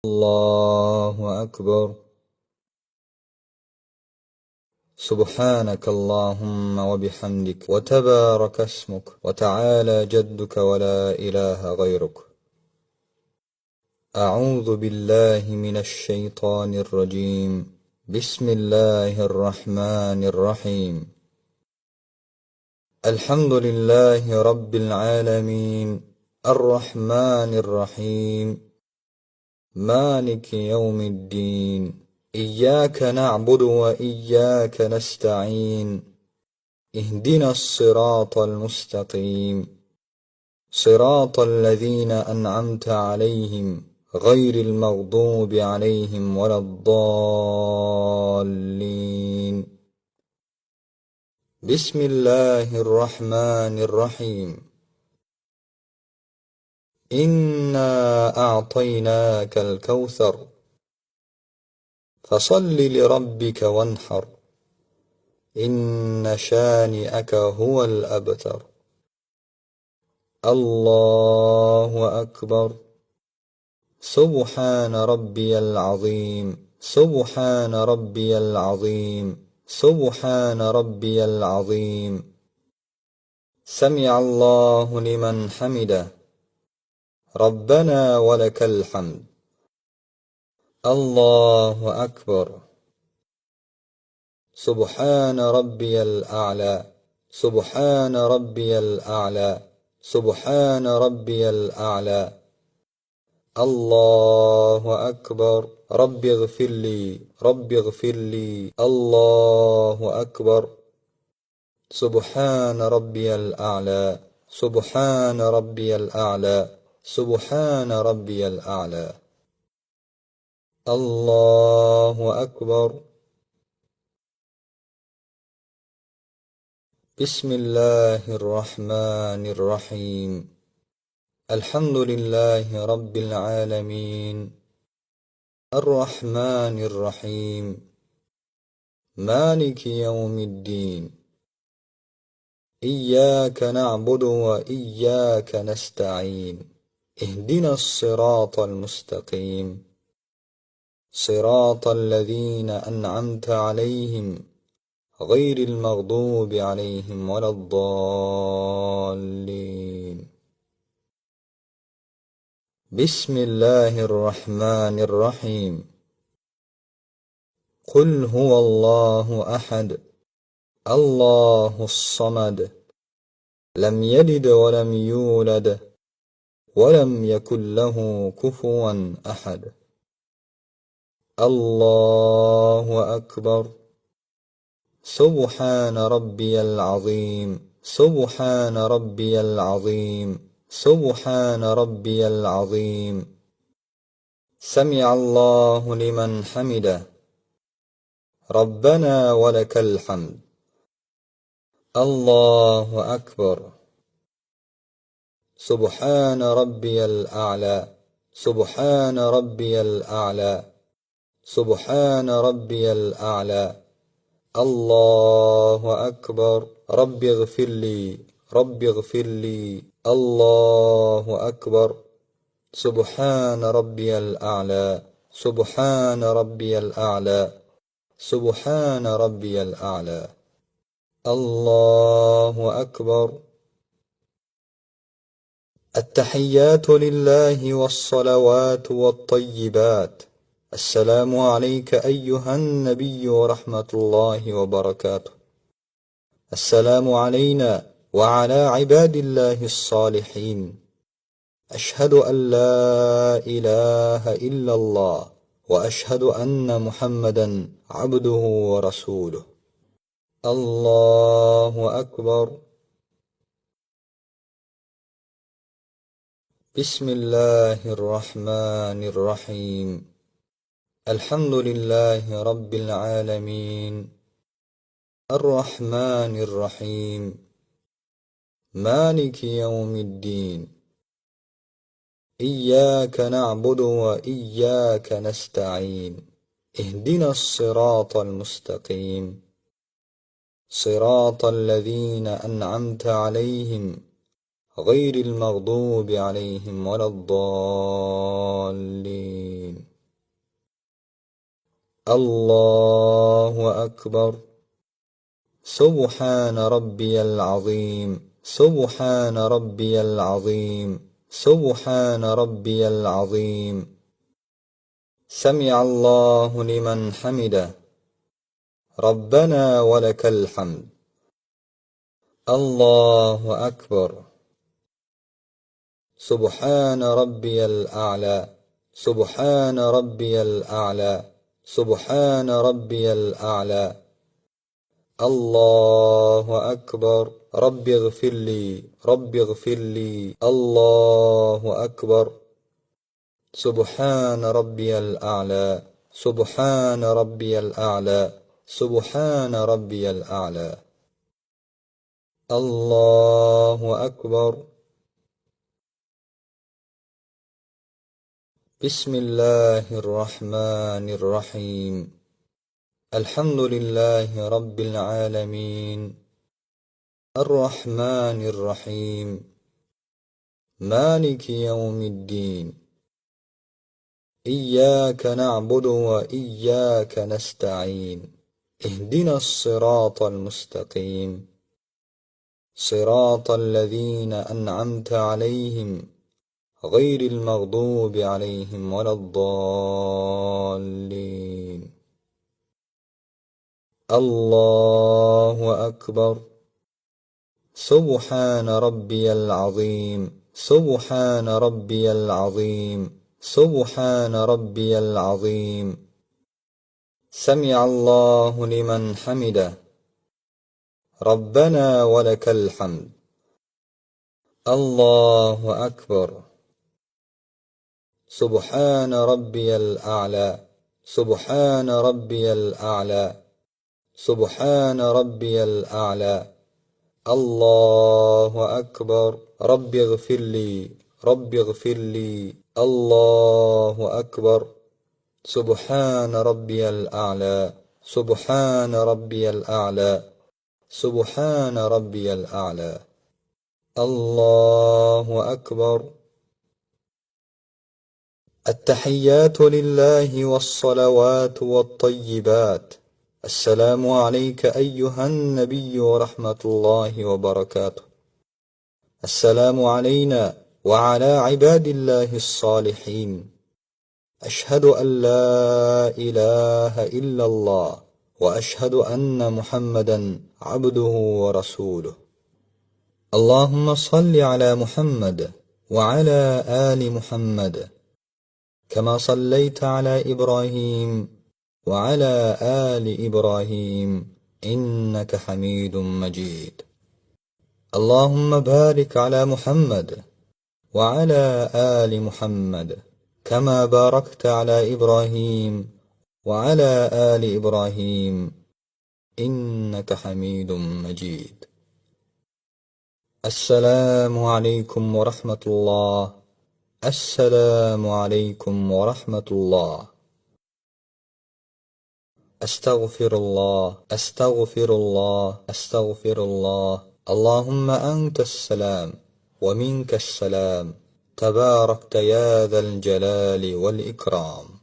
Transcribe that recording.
الله أكبر. سبحانك اللهم وبحمدك وتبارك اسمك وتعالى جدك ولا إله غيرك. أعوذ بالله من الشيطان الرجيم. بسم الله الرحمن الرحيم. الحمد لله رب العالمين الرحمن الرحيم مالك يوم الدين. إياك نعبد وإياك نستعين. اهدنا الصراط المستقيم صراط الذين أنعمت عليهم غير المغضوب عليهم ولا الضالين. بسم الله الرحمن الرحيم. إنا أعطيناك الكوثر فصل لربك وانحر إن شانئك هو الأبتر. الله أكبر. سبحان ربي العظيم سبحان ربي العظيم سبحان ربي العظيم. سمع الله لمن حمده ربنا ولك الحمد. الله أكبر. سبحان ربي الأعلى سبحان ربي الأعلى سبحان ربي الأعلى. الله أكبر. رب اغفر لي رب اغفر لي. الله أكبر. سبحان ربي الأعلى سبحان ربي الأعلى سبحان ربي الأعلى. الله أكبر. بسم الله الرحمن الرحيم. الحمد لله رب العالمين الرحمن الرحيم مالك يوم الدين. إياك نعبد وإياك نستعين. اهدنا الصراط المستقيم صراط الذين أنعمت عليهم غير المغضوب عليهم ولا الضالين. بسم الله الرحمن الرحيم. قل هو الله أحد الله الصمد لم يلد ولم يولد ولم يكن له كفوا أحد. الله أكبر. سبحان ربي العظيم سبحان ربي العظيم سبحان ربي العظيم. سمع الله لمن حمده ربنا ولك الحمد. الله أكبر. سبحان ربي الأعلى سبحان ربي الأعلى سبحان ربي الأعلى. الله أكبر. رب اغفر لي رب اغفر لي. الله أكبر. سبحان ربي الأعلى سبحان ربي الأعلى سبحان ربي الأعلى. الله أكبر. التحيات لله والصلوات والطيبات. السلام عليك أيها النبي ورحمة الله وبركاته. السلام علينا وعلى عباد الله الصالحين. أشهد أن لا إله إلا الله وأشهد أن محمدا عبده ورسوله. الله أكبر. بسم الله الرحمن الرحيم. الحمد لله رب العالمين الرحمن الرحيم مالك يوم الدين. إياك نعبد وإياك نستعين. اهدنا الصراط المستقيم صراط الذين أنعمت عليهم غير المغضوب عليهم ولا الضالين. الله أكبر. سبحان ربي العظيم. سبحان ربي العظيم. سبحان ربي العظيم. سمع الله لمن حمده. ربنا ولك الحمد. الله أكبر. سبحان ربي الأعلى. سبحان ربي الأعلى. سبحان ربي الأعلى. الله أكبر. رب اغفر لي. رب اغفر لي. الله أكبر. سبحان ربي الأعلى. سبحان ربي الأعلى. سبحان ربي الأعلى. الله أكبر. بسم الله الرحمن الرحيم. الحمد لله رب العالمين. الرحمن الرحيم. مالك يوم الدين. إياك نعبد وإياك نستعين. اهدنا الصراط المستقيم. صراط الذين أنعمت عليهم غير المغضوب عليهم ولا الضالين. الله أكبر. سبحان ربي العظيم. سبحان ربي العظيم. سبحان ربي العظيم. سمع الله لمن حمده. ربنا ولك الحمد. الله أكبر. سبحان ربي الأعلى. سبحان ربي الأعلى. سبحان ربي الأعلى. الله أكبر. رب اغفر لي. رب اغفر لي. الله أكبر. سبحان ربي الأعلى. سبحان ربي الأعلى. سبحان ربي الأعلى. الله أكبر. التحيات لله والصلوات والطيبات. السلام عليك أيها النبي ورحمة الله وبركاته. السلام علينا وعلى عباد الله الصالحين. أشهد أن لا إله إلا الله وأشهد أن محمدا عبده ورسوله. اللهم صل على محمد وعلى آل محمد كما صليت على إبراهيم وعلى آل إبراهيم إنك حميد مجيد. اللهم بارك على محمد وعلى آل محمد كما باركت على إبراهيم وعلى آل إبراهيم إنك حميد مجيد. السلام عليكم ورحمة الله. السلام عليكم ورحمة الله. أستغفر الله. أستغفر الله. أستغفر الله. اللهم أنت السلام ومنك السلام. تباركت يا ذا الجلال والإكرام.